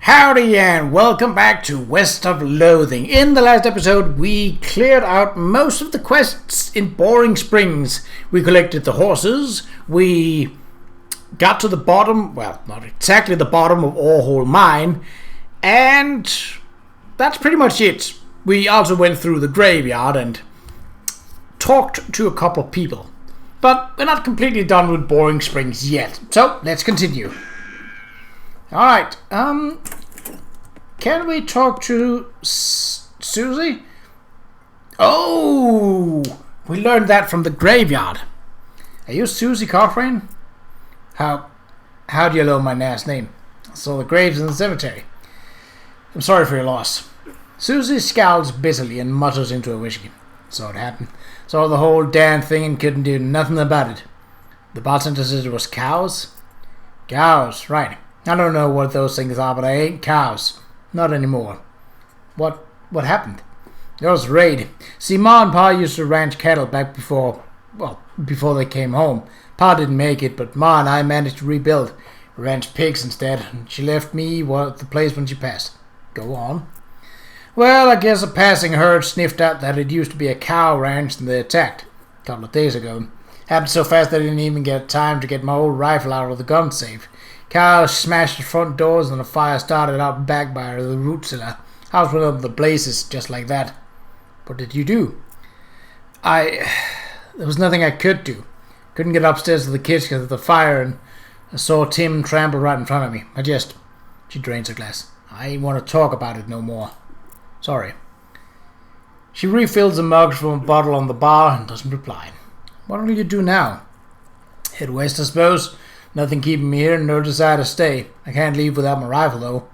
Howdy and welcome back to West of Loathing. In the last episode, we cleared out most of the quests in Boring Springs. We collected the horses, we got to the bottom, well, not exactly the bottom of Orehole Mine, and that's pretty much it. We also went through the graveyard and talked to a couple of people. But we're not completely done with Boring Springs yet, so let's continue. Alright, can we talk to Susie? Oh, we learned that from the graveyard. Are you Susie Qa'Rajh? How do you know my last name? I saw the graves in the cemetery. I'm sorry for your loss. Susie scowls bitterly and mutters into a whiskey. Saw it happen. Saw the whole damn thing and couldn't do nothing about it. The bartender said it was cows? Cows, right. I don't know what those things are, but I ain't cows. Not anymore. What happened? There was a raid. See, Ma and Pa used to ranch cattle back before they came home. Pa didn't make it, but Ma and I managed to rebuild. We ranched pigs instead. She left me the place when she passed. Go on. Well, I guess a passing herd sniffed out that it used to be a cow ranch and they attacked. A couple of days ago. Happened so fast I didn't even get time to get my old rifle out of the gun safe. Cows smashed the front doors and a fire started out back by the root cellar. House went up in the blazes just like that. What did you do? There was nothing I could do. Couldn't get upstairs to the kitchen because of the fire, and I saw Tim trample right in front of me. She drains her glass. I ain't want to talk about it no more. Sorry. She refills the mugs from a bottle on the bar and doesn't reply. What will you do now? Head west, I suppose. Nothing keeping me here, no desire to stay. I can't leave without my rifle, though.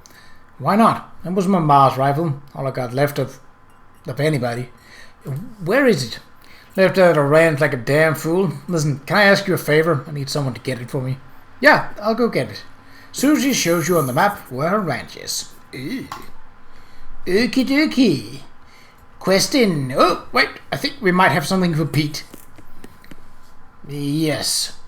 Why not? That was my ma's rifle. All I got left of anybody. Where is it? Left out at a ranch like a damn fool. Listen, can I ask you a favor? I need someone to get it for me. Yeah, I'll go get it. Susie shows you on the map where her ranch is. Okie dokie. Question. Oh, wait, I think we might have something for Pete. Yes.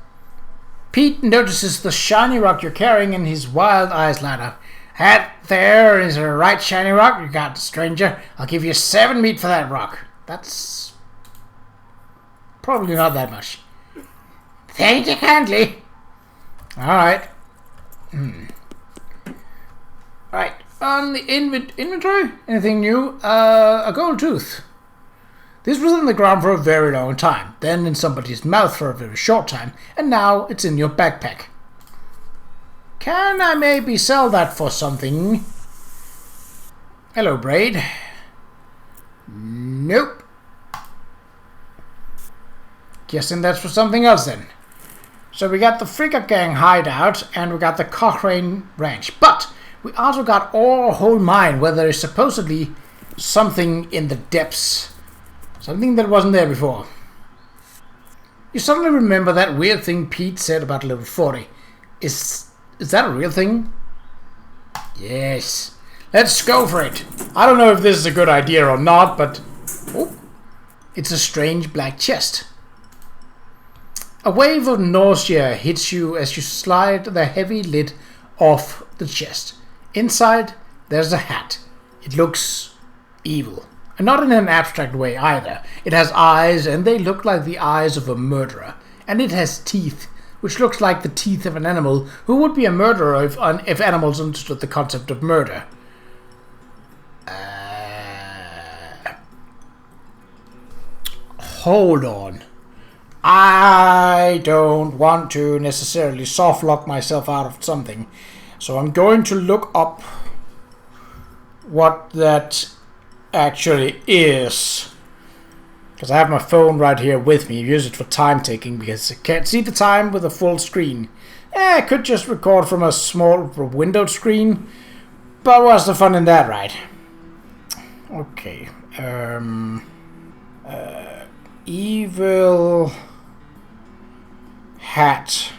Pete notices the shiny rock you're carrying and his wild eyes light up. That there is a right shiny rock you got, stranger. I'll give you 7 meat for that rock. That's probably not that much. Thank you kindly. Alright. Right. On the inventory, anything new? A gold tooth. This was in the ground for a very long time, then in somebody's mouth for a very short time, and now it's in your backpack. Can I maybe sell that for something? Hello, Braid. Nope. Guessing that's for something else then. So we got the Frigga Gang hideout, and we got the Qa'Rajh ranch, but we also got Orehole Mine, where there is supposedly something in the depths. Something that wasn't there before. You suddenly remember that weird thing Pete said about level 40. Is that a real thing? Yes. Let's go for it. I don't know if this is a good idea or not, but... Oh, it's a strange black chest. A wave of nausea hits you as you slide the heavy lid off the chest. Inside, there's a hat. It looks evil. And not in an abstract way either. It has eyes, and they look like the eyes of a murderer. And it has teeth, which looks like the teeth of an animal who would be a murderer if animals understood the concept of murder. Hold on. I don't want to necessarily softlock myself out of something. So I'm going to look up what that actually is, because I have my phone right here with me. I use it for time taking because I can't see the time with a full screen. I could just record from a small windowed screen, but what's the fun in that, right? Okay. Evil hat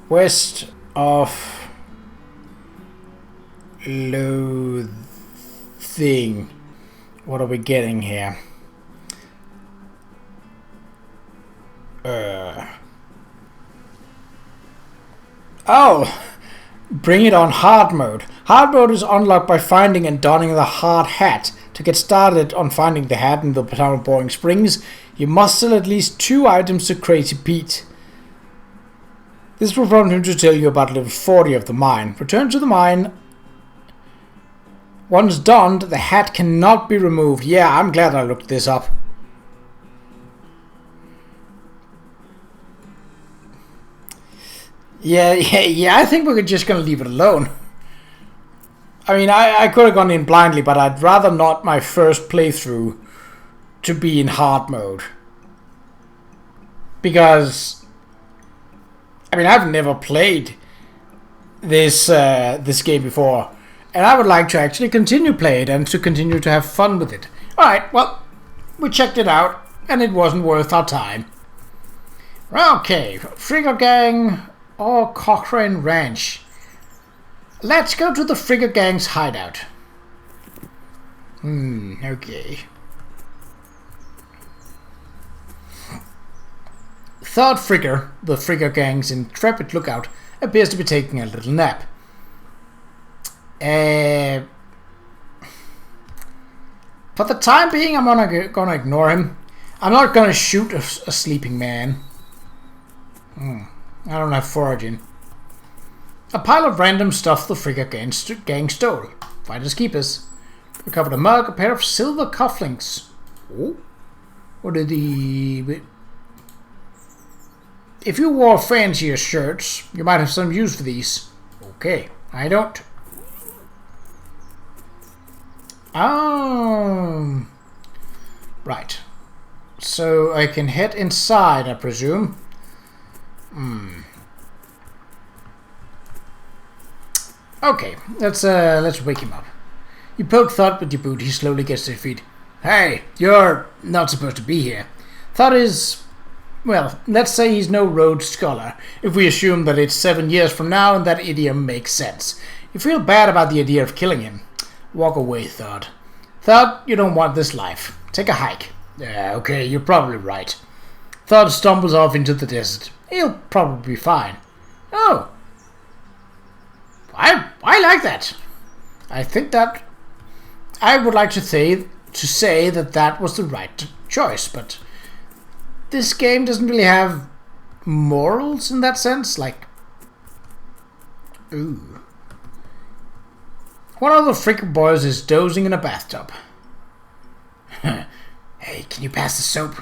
west of Loathing. What are we getting here? Oh, Bring it on hard mode. Hard mode is unlocked by finding and donning the hard hat. To get started on finding the hat in the town of Boring Springs, you must sell at least 2 items to Crazy Pete. This will prompt him to tell you about level 40 of the mine. Return to the mine. Once donned, the hat cannot be removed. Yeah, I'm glad I looked this up. Yeah, I think we're just gonna leave it alone. I mean, I could have gone in blindly, but I'd rather not my first playthrough to be in hard mode. Because, I mean, I've never played this game before. And I would like to actually continue play it and to continue to have fun with it. Alright, well, we checked it out, and it wasn't worth our time. Okay, Frigga Gang or Qa'Rajh Ranch. Let's go to the Frigga Gang's hideout. Okay. Third Frigga, the Frigga Gang's intrepid lookout, appears to be taking a little nap. For the time being, I'm gonna ignore him. I'm not gonna shoot a sleeping man. I don't have foraging. A pile of random stuff the Frigga gang stole. Finders keepers. Recovered a mug, a pair of silver cufflinks. Oh, what are the? If you wore fancier shirts, you might have some use for these. Okay, I don't. Right. So I can head inside, I presume. Okay, let's wake him up. You poke Thud with your boot, he slowly gets to his feet. Hey, you're not supposed to be here. Thud is, well, let's say he's no Rhodes Scholar, if we assume that it's 7 years from now and that idiom makes sense. You feel bad about the idea of killing him. Walk away, Thud. Thud, you don't want this life. Take a hike. Yeah, okay, you're probably right. Thud stumbles off into the desert. He'll probably be fine. Oh. I like that. I think that I would like to say that was the right choice, but this game doesn't really have morals in that sense. Like, ooh. One of the Frigga boys is dozing in a bathtub. Hey, can you pass the soap?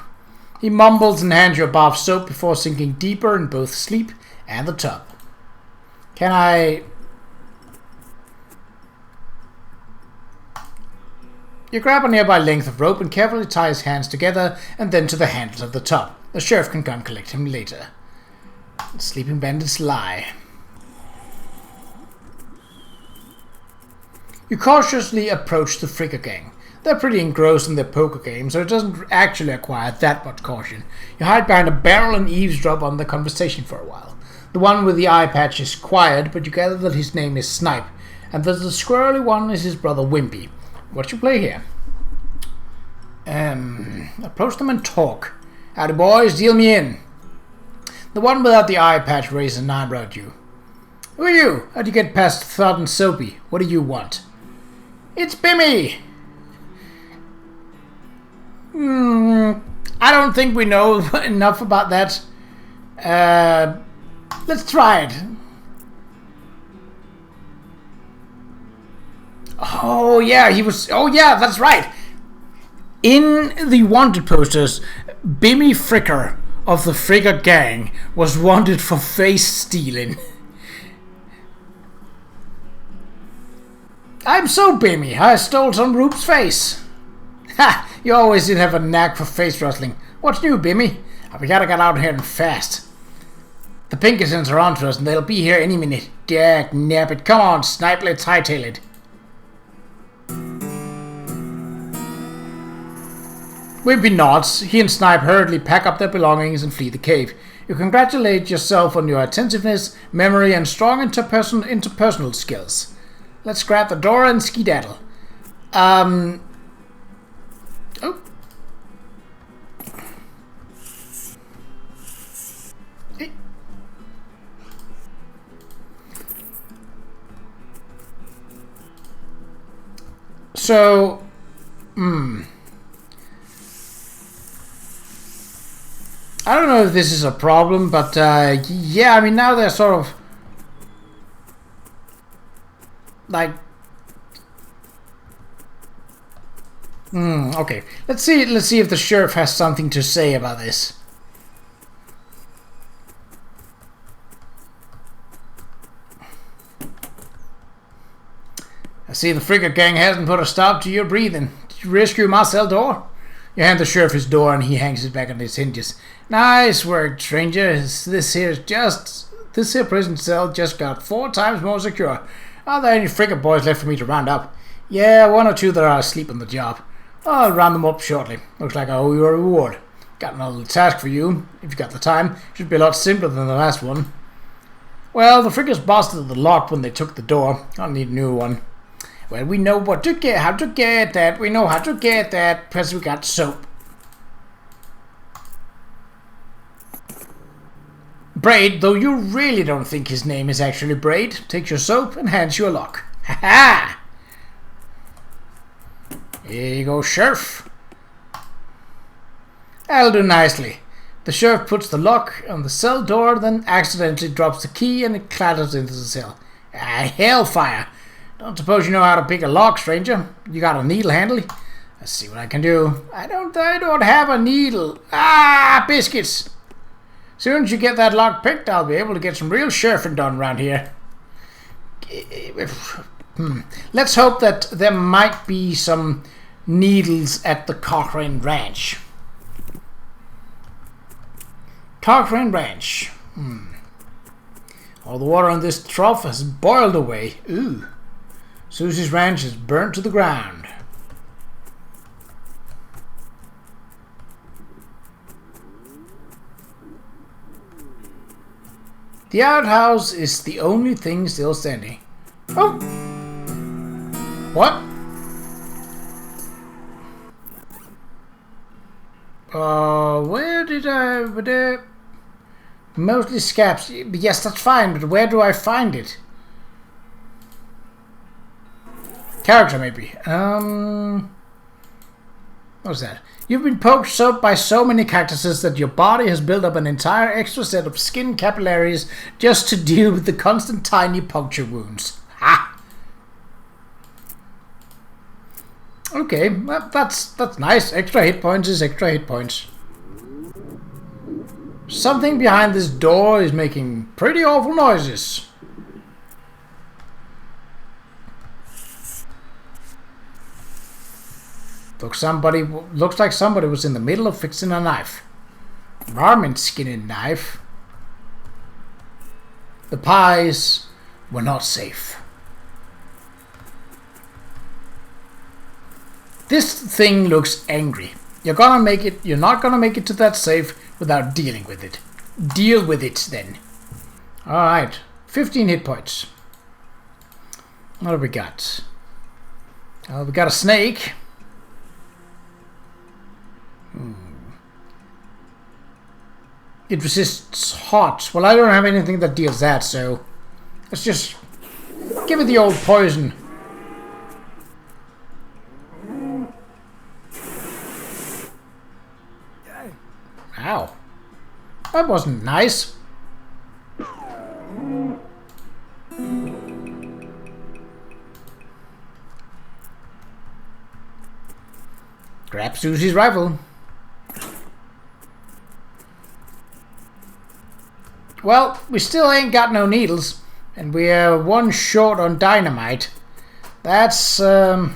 He mumbles and hands you a bar of soap before sinking deeper in both sleep and the tub. Can I? You grab a nearby length of rope and carefully tie his hands together and then to the handles of the tub. The sheriff can come collect him later. Sleeping bandits lie. You cautiously approach the Frigga gang. They're pretty engrossed in their poker game, so it doesn't actually require that much caution. You hide behind a barrel and eavesdrop on the conversation for a while. The one with the eye patch is quiet, but you gather that his name is Snipe, and that the squirrely one is his brother Wimpy. What you play here? Approach them and talk. Howdy boys, deal me in. The one without the eye patch raises an eyebrow at you. Who are you? How'd you get past Thud and Soapy? What do you want? It's Bimmy! I don't think we know enough about that. Let's try it. Oh yeah, that's right. In the wanted posters, Bimmy Fricker of the Frigga gang was wanted for face stealing. I'm so Bimmy, I stole some Roop's face. Ha! You always did have a knack for face rustling. What's new, Bimmy? We gotta get out here and fast. The Pinkertons are onto us and they'll be here any minute. Dag nabbit. Come on, Snipe, let's hightail it. Wimpy nods. He and Snipe hurriedly pack up their belongings and flee the cave. You congratulate yourself on your attentiveness, memory, and strong interpersonal skills. Let's grab the door and skedaddle. Oh. So, I don't know if this is a problem, but yeah, I mean, now they're sort of like, okay. Let's see if the sheriff has something to say about this. I see the frigate gang hasn't put a stop to your breathing. Did you rescue my cell door? You hand the sheriff his door and he hangs it back on his hinges. Nice work, stranger. This here prison cell just got 4 times more secure. Are there any frigate boys left for me to round up? Yeah, 1 or 2 that are asleep on the job. I'll round them up shortly. Looks like I owe you a reward. Got another little task for you, if you got the time. Should be a lot simpler than the last one. Well, the frigates busted the lock when they took the door. I'll need a new one. Well, we know how to get that. We know how to get that. Plus we got soap. Braid, though you really don't think his name is actually Braid, takes your soap and hands you a lock. Ha ha! Here you go, Sheriff. That'll do nicely. The sheriff puts the lock on the cell door, then accidentally drops the key and it clatters into the cell. Hellfire! Don't suppose you know how to pick a lock, stranger? You got a needle handy? Let's see what I can do. I don't have a needle. Biscuits! Soon as you get that lock picked, I'll be able to get some real sheriffing done around here. Let's hope that there might be some needles at the Qa'Rajh Ranch. Qa'Rajh Ranch. All the water in this trough has boiled away. Ooh. Susie's ranch is burnt to the ground. The outhouse is the only thing still standing. Oh! What? Where did I... Mostly scraps. Yes, that's fine, but where do I find it? Character, maybe. What's that? You've been poked by so many cactuses that your body has built up an entire extra set of skin capillaries just to deal with the constant tiny puncture wounds. Ha! Okay, well, that's nice. Extra hit points is extra hit points. Something behind this door is making pretty awful noises. Looks like somebody was in the middle of fixing a knife. Varmint skinning knife. The pies were not safe. This thing looks angry. You're not gonna make it to that safe without dealing with it. Deal with it then. Alright. 15 hit points. What have we got? We got a snake. It resists hot. Well, I don't have anything that deals that, so let's just give it the old poison. Ow. That wasn't nice. Grab Susie's rifle. Well, we still ain't got no needles, and we're 1 short on dynamite. That's, that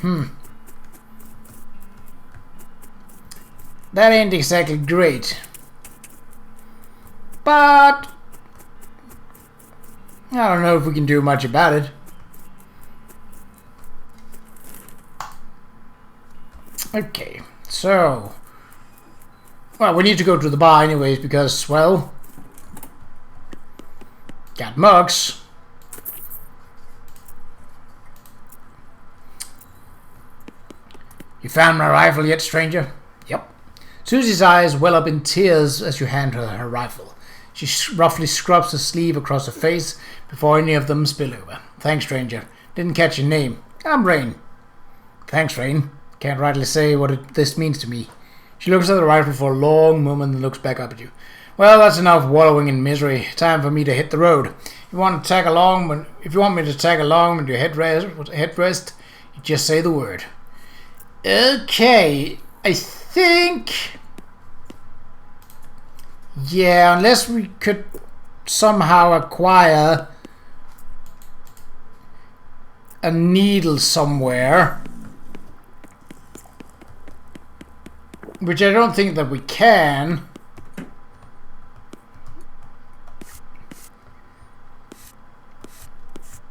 ain't exactly great. But I don't know if we can do much about it. Okay, so... Well, we need to go to the bar anyways because, well... Got mugs. You found my rifle yet, stranger? Yep. Susie's eyes well up in tears as you hand her her rifle. She roughly scrubs the sleeve across her face before any of them spill over. Thanks, stranger. Didn't catch your name. I'm Rain. Thanks, Rain. Can't rightly say what this means to me. She looks at the rifle for a long moment and looks back up at you. Well, that's enough wallowing in misery. Time for me to hit the road. If you want me to tag along with your headrest, you just say the word. Okay, I think... Yeah, unless we could somehow acquire a needle somewhere, which I don't think that we can.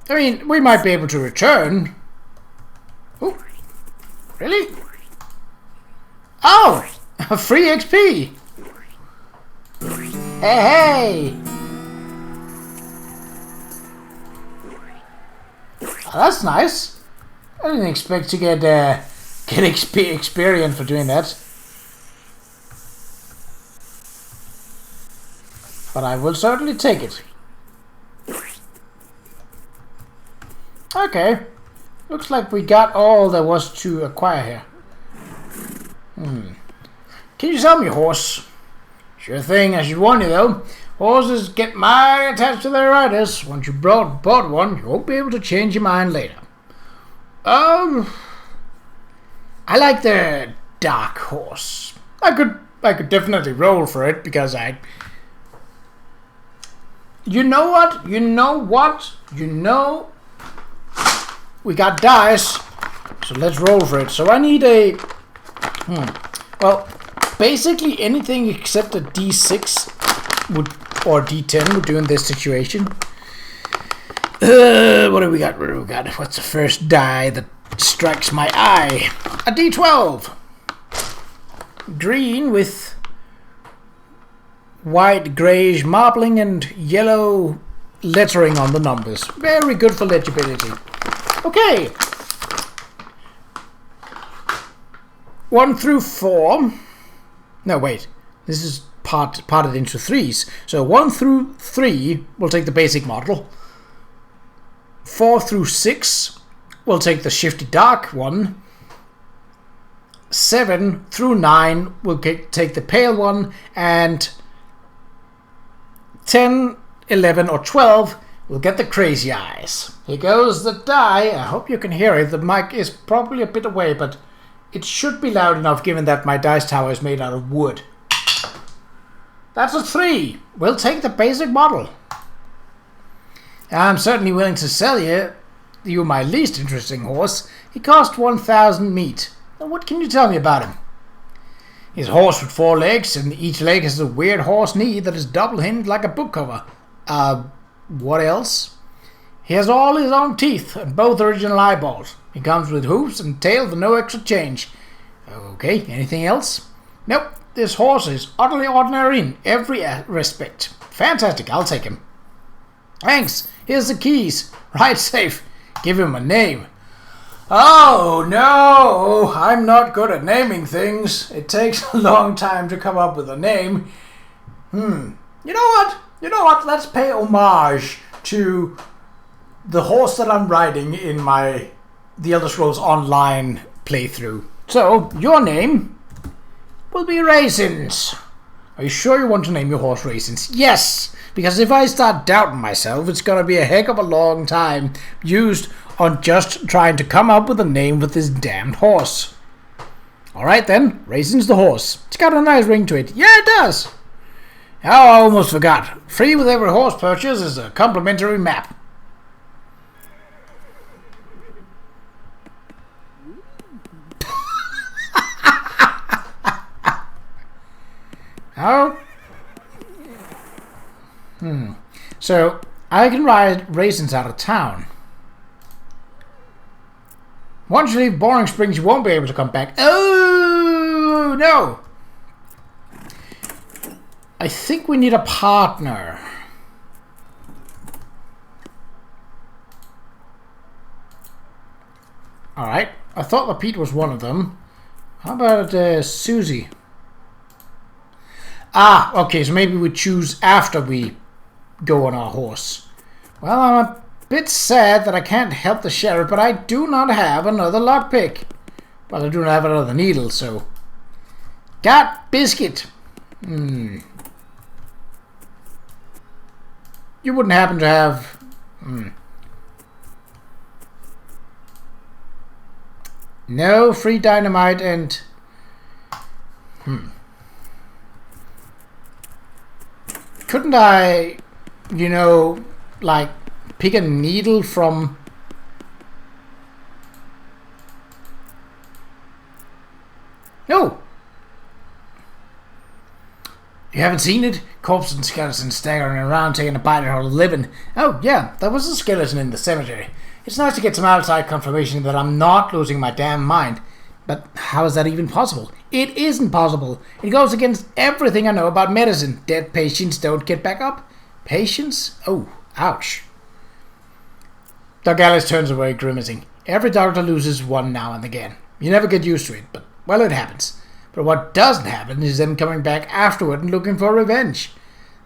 I mean, we might be able to return. Oh, really? Oh, free XP. Hey. Oh, that's nice. I didn't expect to get XP experience for doing that. But I will certainly take it. Okay. Looks like we got all there was to acquire here. Can you sell me a horse? Sure thing, I should warn you though. Horses get mighty attached to their riders. Once you bought one, you won't be able to change your mind later. I like the dark horse. I could definitely roll for it because I... You know what? We got dice, so let's roll for it. So I need a... Well, basically anything except a D6 would, or D10 would do in this situation. What do we got? What's the first die that strikes my eye? A D12. Green with white, greyish marbling and yellow lettering on the numbers. Very good for legibility. Okay. 1 through 4. No, wait. This is parted into 3s. So 1 through 3 will take the basic model. 4 through 6 will take the shifty dark one. 7 through 9 will take the pale one, and 10, 11 or 12 will get the crazy eyes. Here goes the die. I hope you can hear it. The mic is probably a bit away, but it should be loud enough given that my dice tower is made out of wood. That's a 3. We'll take the basic model. I'm certainly willing to sell you my least interesting horse. He cost 1,000 meat. Now what can you tell me about him? He's a horse with 4 legs, and each leg has a weird horse knee that is double-hinged like a book cover. What else? He has all his own teeth and both original eyeballs. He comes with hooves and tail for no extra change. Okay, anything else? Nope, this horse is utterly ordinary in every respect. Fantastic, I'll take him. Thanks, here's the keys. Ride safe. Give him a name. Oh no, I'm not good at naming things. It takes a long time to come up with a name. You know what? Let's pay homage to the horse that I'm riding in my The Elder Scrolls Online playthrough. So, your name will be Raisins. Are you sure you want to name your horse Raisins? Yes, because if I start doubting myself, it's going to be a heck of a long time used on just trying to come up with a name for this damned horse. Alright then, Raisins the horse. It's got a nice ring to it. Yeah, it does. Oh, I almost forgot. Free with every horse purchase is a complimentary map. Oh. So, I can ride Raisins out of town. Once you leave Boring Springs, you won't be able to come back. Oh, no. I think we need a partner. Alright. I thought that Pete was one of them. How about Susie? Ah, okay, so maybe we choose after we go on our horse. Well, I'm a bit sad that I can't help the sheriff, but I do not have another lockpick. But I do not have another needle, so... Got biscuit! You wouldn't happen to have... No, free dynamite and... Couldn't I, you know, like, pick a needle from... No! You haven't seen it? Corpses and skeletons staggering around taking a bite out of the living. Oh, yeah, there was a skeleton in the cemetery. It's nice to get some outside confirmation that I'm not losing my damn mind. But how is that even possible? It isn't possible. It goes against everything I know about medicine. Dead patients don't get back up. Patients? Oh, ouch. Doc Alice turns away, grimacing. Every doctor loses one now and again. You never get used to it, but, well, it happens. But what doesn't happen is them coming back afterward and looking for revenge.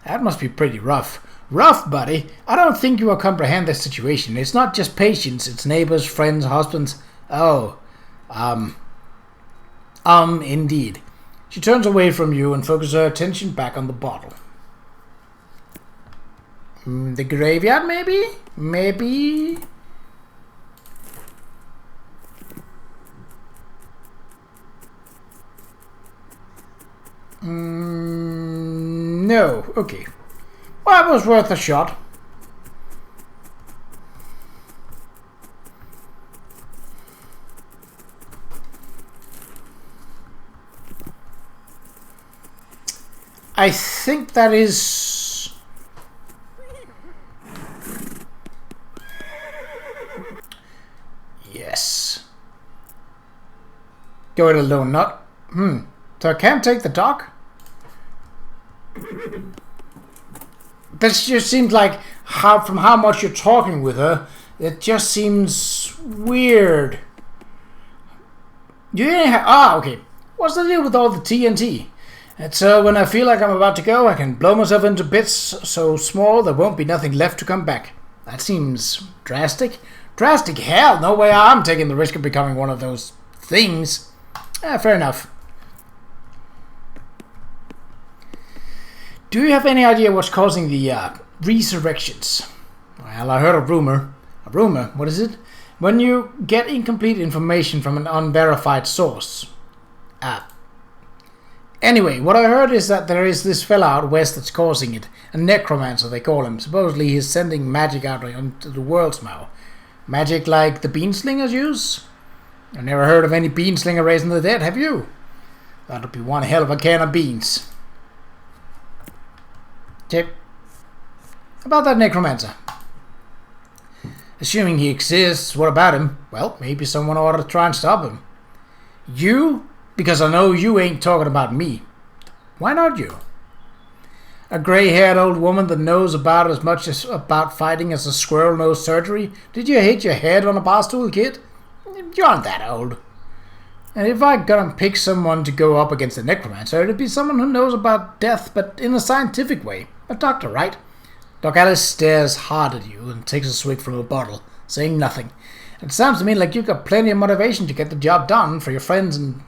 That must be pretty rough. Rough, buddy. I don't think you will comprehend the situation. It's not just patients, it's neighbors, friends, husbands. Oh, indeed. She turns away from you and focuses her attention back on the bottle. The graveyard, maybe? Maybe? No. Okay. Well, it was worth a shot. I think that is... Yes. Go it alone, not... So I can't take the dog? This just seems like, from how much you're talking with her, it just seems weird. You didn't have... okay. What's the deal with all the TNT? It's when I feel like I'm about to go, I can blow myself into bits so small there won't be nothing left to come back. That seems drastic. Drastic? Hell, no way I'm taking the risk of becoming one of those things. Fair enough. Do you have any idea what's causing the resurrections? Well, I heard a rumor. A rumor? What is it? When you get incomplete information from an unverified source. Anyway, what I heard is that there is this fella out west that's causing it. A necromancer, they call him. Supposedly he's sending magic out into the world somehow. Magic like the beanslingers use? I've never heard of any beanslinger raising the dead, have you? That'll be one hell of a can of beans. Okay. About that necromancer. Assuming he exists, what about him? Well, maybe someone ought to try and stop him. You? Because I know you ain't talking about me. Why not you? A grey-haired old woman that knows about as much about fighting as a squirrel knows surgery? Did you hit your head on a bar stool, kid? You aren't that old. And if I gotta pick someone to go up against a necromancer, it'd be someone who knows about death, but in a scientific way. A doctor, right? Doc Alice stares hard at you and takes a swig from a bottle, saying nothing. It sounds to me like you've got plenty of motivation to get the job done for your friends and,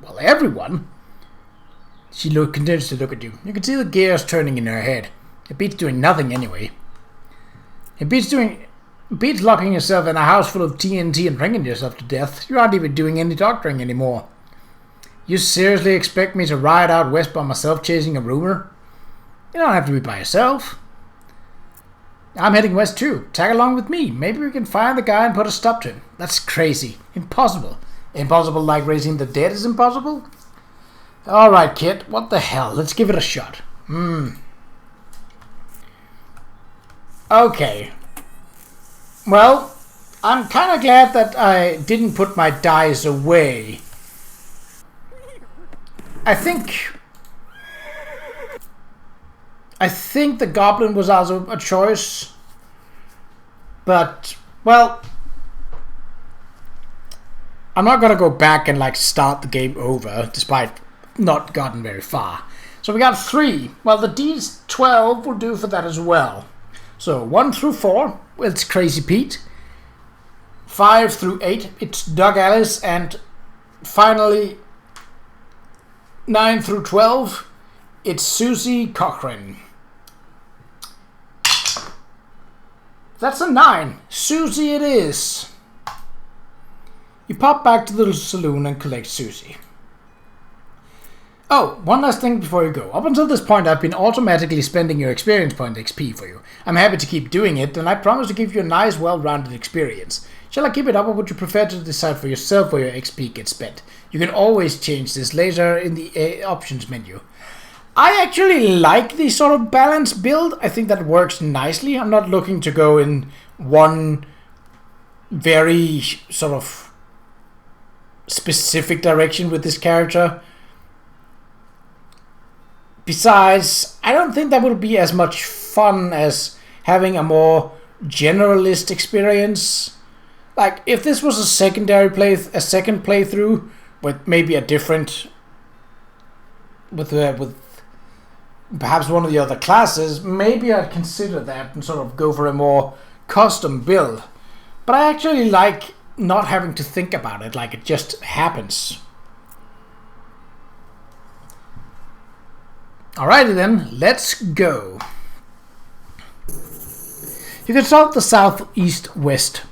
well, everyone. She continues to look at you. You can see the gears turning in her head. It beats doing nothing anyway. It beats locking yourself in a house full of TNT and drinking yourself to death. You aren't even doing any doctoring anymore. You seriously expect me to ride out west by myself chasing a rumor? You don't have to be by yourself. I'm heading west too. Tag along with me. Maybe we can find the guy and put a stop to him. That's crazy. Impossible. Impossible like raising the dead is impossible? Alright, kid. What the hell? Let's give it a shot. Okay. Well, I'm kind of glad that I didn't put my dice away. I think the goblin was also a choice. But, well, I'm not going to go back and like start the game over despite not gotten very far. So we got 3. Well, the D12 will do for that as well. So 1 through 4, it's Crazy Pete. 5 through 8, it's Doug Alice and finally, 9 through 12, it's Susie Qa'Rajh. That's a 9. Susie it is. You pop back to the saloon and collect Susie. Oh, one last thing before you go. Up until this point, I've been automatically spending your experience point XP for you. I'm happy to keep doing it, and I promise to give you a nice, well-rounded experience. Shall I keep it up, or would you prefer to decide for yourself where your XP gets spent? You can always change this later in the options menu. I actually like the sort of balanced build. I think that works nicely. I'm not looking to go in one very sort of specific direction with this character. Besides, I don't think that would be as much fun as having a more generalist experience. Like, if this was a second playthrough with maybe a different, with perhaps one of the other classes, maybe I'd consider that and sort of go for a more custom build. But I actually like not having to think about it, like it just happens. Alrighty then, let's go. You can start the southeast west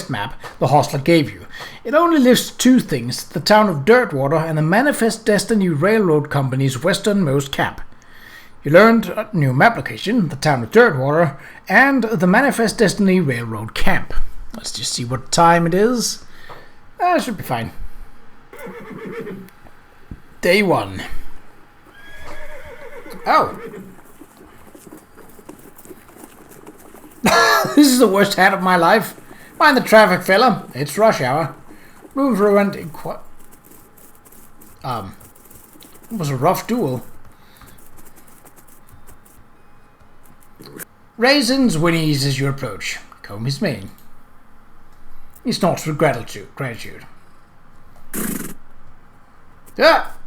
map the hostler gave you. It only lists two things: the town of Dirtwater and the Manifest Destiny Railroad Company's westernmost camp. You learned a new map location, the town of Dirtwater, and the Manifest Destiny Railroad Camp. Let's just see what time it is. That should be fine. Day 1. Oh. This is the worst hat of my life. Mind the traffic, fella. It's rush hour. Room for rent. It was a rough duel. Raisins whinnies as you approach. Comb his mane. He snorts with gratitude. Ah!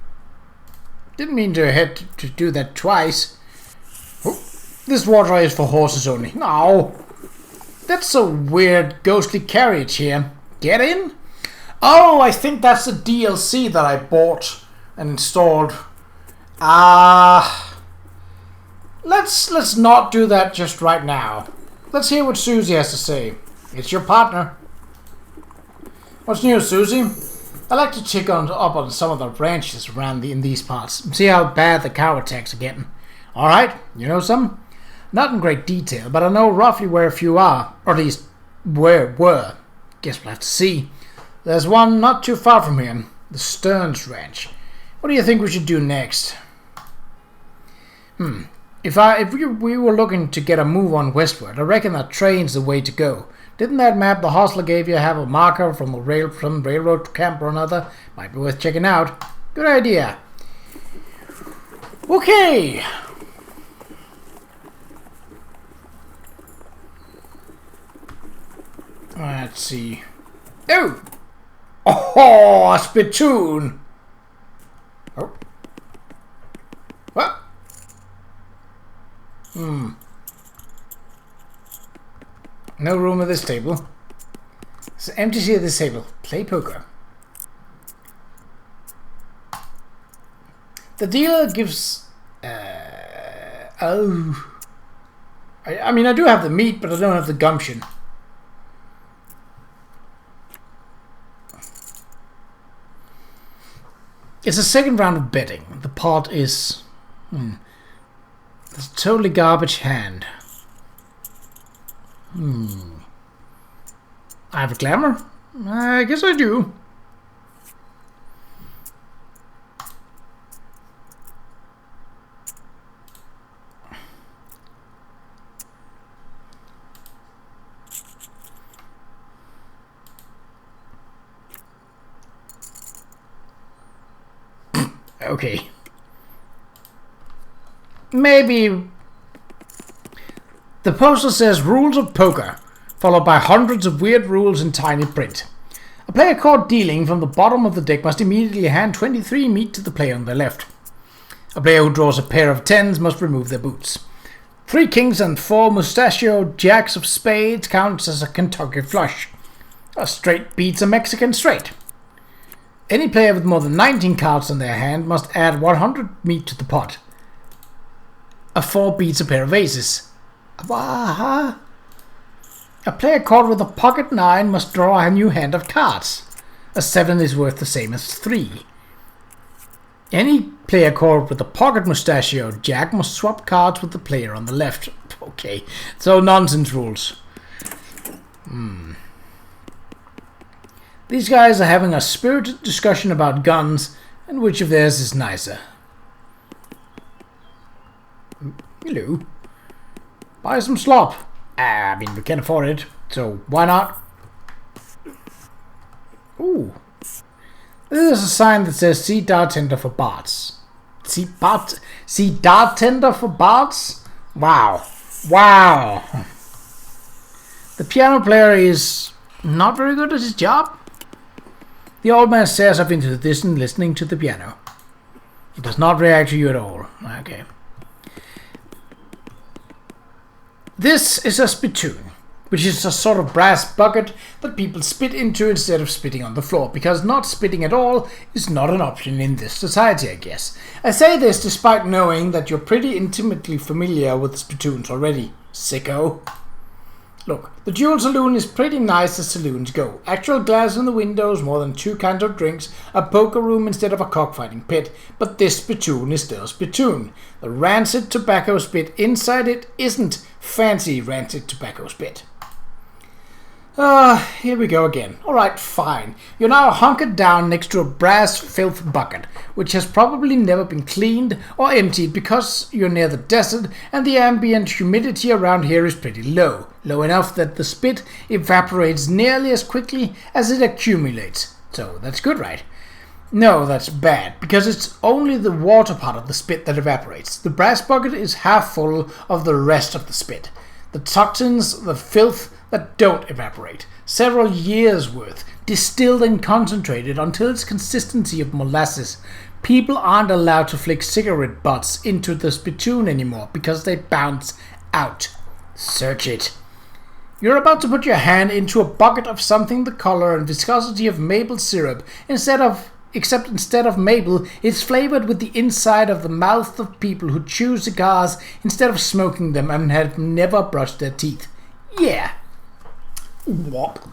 Didn't mean to do that twice. Oh, this water is for horses only. No! That's a weird ghostly carriage here. Get in? Oh, I think that's the DLC that I bought and installed. Let's not do that just right now. Let's hear what Susie has to say. It's your partner. What's new, Susie? I like to check up on some of the ranches around in these parts and see how bad the cow attacks are getting. Alright, you know some? Not in great detail, but I know roughly where a few are, or at least where were. Guess we'll have to see. There's one not too far from here, the Stearns Ranch. What do you think we should do next? If we were looking to get a move on westward, I reckon that train's the way to go. Didn't that map the hostler gave you have a marker from the railroad camp or another? Might be worth checking out. Good idea. Okay. Let's see. Oh! Oh, a spittoon! Oh. What? No room at this table. It's an empty seat at this table. Play poker. The dealer gives... I mean, I do have the meat, but I don't have the gumption. It's a second round of betting. The pot is... It's a totally garbage hand. I have a glamour? I guess I do. Okay. Maybe... The poster says rules of poker, followed by hundreds of weird rules in tiny print. A player caught dealing from the bottom of the deck must immediately hand 23 meat to the player on their left. A player who draws a pair of tens must remove their boots. 3 kings and 4 mustachioed jacks of spades counts as a Kentucky flush. A straight beats a Mexican straight. Any player with more than 19 cards in their hand must add 100 meat to the pot. A 4 beats a pair of aces. A player caught with a pocket 9 must draw a new hand of cards. A 7 is worth the same as 3. Any player caught with a pocket mustachioed jack must swap cards with the player on the left. Okay, so nonsense rules. These guys are having a spirited discussion about guns and which of theirs is nicer. Hello. Buy some slop. I mean, we can afford it, so why not? Ooh. This is a sign that says, see bartender for bards. See bartender for bards? Wow. Wow. The piano player is not very good at his job. The old man stares up into the distance, listening to the piano. He does not react to you at all. Okay. This is a spittoon, which is a sort of brass bucket that people spit into instead of spitting on the floor, because not spitting at all is not an option in this society, I guess. I say this despite knowing that you're pretty intimately familiar with spittoons already, sicko. Look, the Jewel Saloon is pretty nice as saloons go. Actual glass in the windows, more than 2 kinds of drinks, a poker room instead of a cockfighting pit, but this spittoon is still a spittoon. The rancid tobacco spit inside it isn't fancy rancid tobacco spit. Here we go again. Alright, fine. You're now hunkered down next to a brass filth bucket, which has probably never been cleaned or emptied because you're near the desert and the ambient humidity around here is pretty low. Low enough that the spit evaporates nearly as quickly as it accumulates. So that's good, right? No, that's bad, because it's only the water part of the spit that evaporates. The brass bucket is half full of the rest of the spit. The toxins, the filth that don't evaporate. Several years' worth, distilled and concentrated until its consistency of molasses. People aren't allowed to flick cigarette butts into the spittoon anymore because they bounce out. Search it. You're about to put your hand into a bucket of something the color and viscosity of maple syrup, except instead of maple, it's flavored with the inside of the mouth of people who chew cigars instead of smoking them and have never brushed their teeth. Yeah. Whop.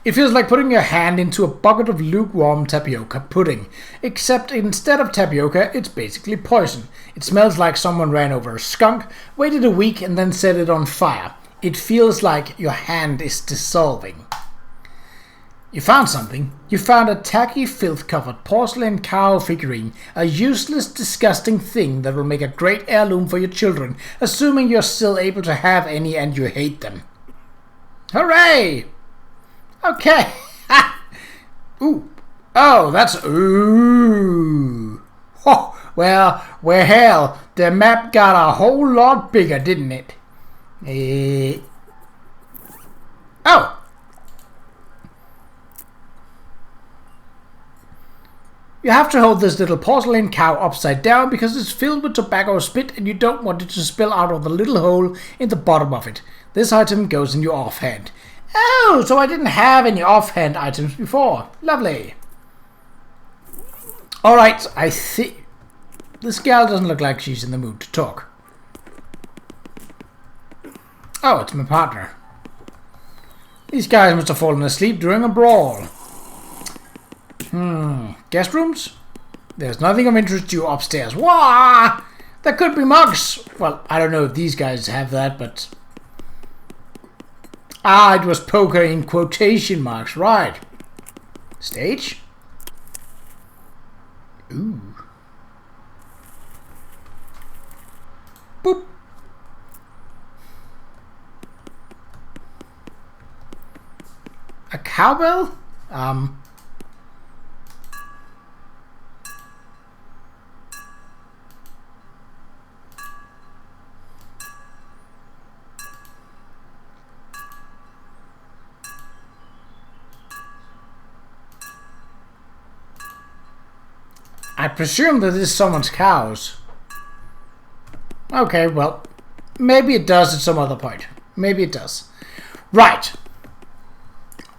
It feels like putting your hand into a bucket of lukewarm tapioca pudding, except instead of tapioca, it's basically poison. It smells like someone ran over a skunk, waited a week, and then set it on fire. It feels like your hand is dissolving. You found something. You found a tacky, filth-covered porcelain cow figurine, a useless, disgusting thing that will make a great heirloom for your children, assuming you're still able to have any and you hate them. Hooray! Okay. Ooh. Oh, that's... Ooh. Oh, well, hell, the map got a whole lot bigger, didn't it? Oh! You have to hold this little porcelain cow upside down because it's filled with tobacco spit and you don't want it to spill out of the little hole in the bottom of it. This item goes in your offhand. Oh, so I didn't have any offhand items before. Lovely. Alright, I think... This gal doesn't look like she's in the mood to talk. Oh, it's my partner. These guys must have fallen asleep during a brawl. Guest rooms? There's nothing of interest to you upstairs. Wah! There could be mugs. Well, I don't know if these guys have that, but... Ah, it was poker in quotation marks, right. Stage? Ooh. Boop. A cowbell? I presume that this is someone's cows. Okay, well, maybe it does at some other point. Maybe it does. Right.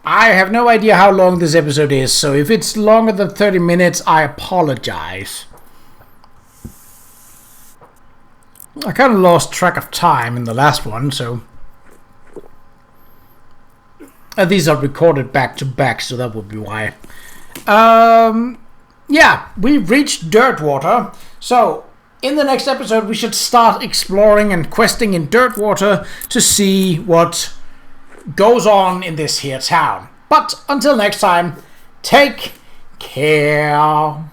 I have no idea how long this episode is, so if it's longer than 30 minutes, I apologize. I kind of lost track of time in the last one, so... these are recorded back to back, so that would be why. Yeah, we've reached Dirtwater, so in the next episode we should start exploring and questing in Dirtwater to see what goes on in this here town. But until next time, take care.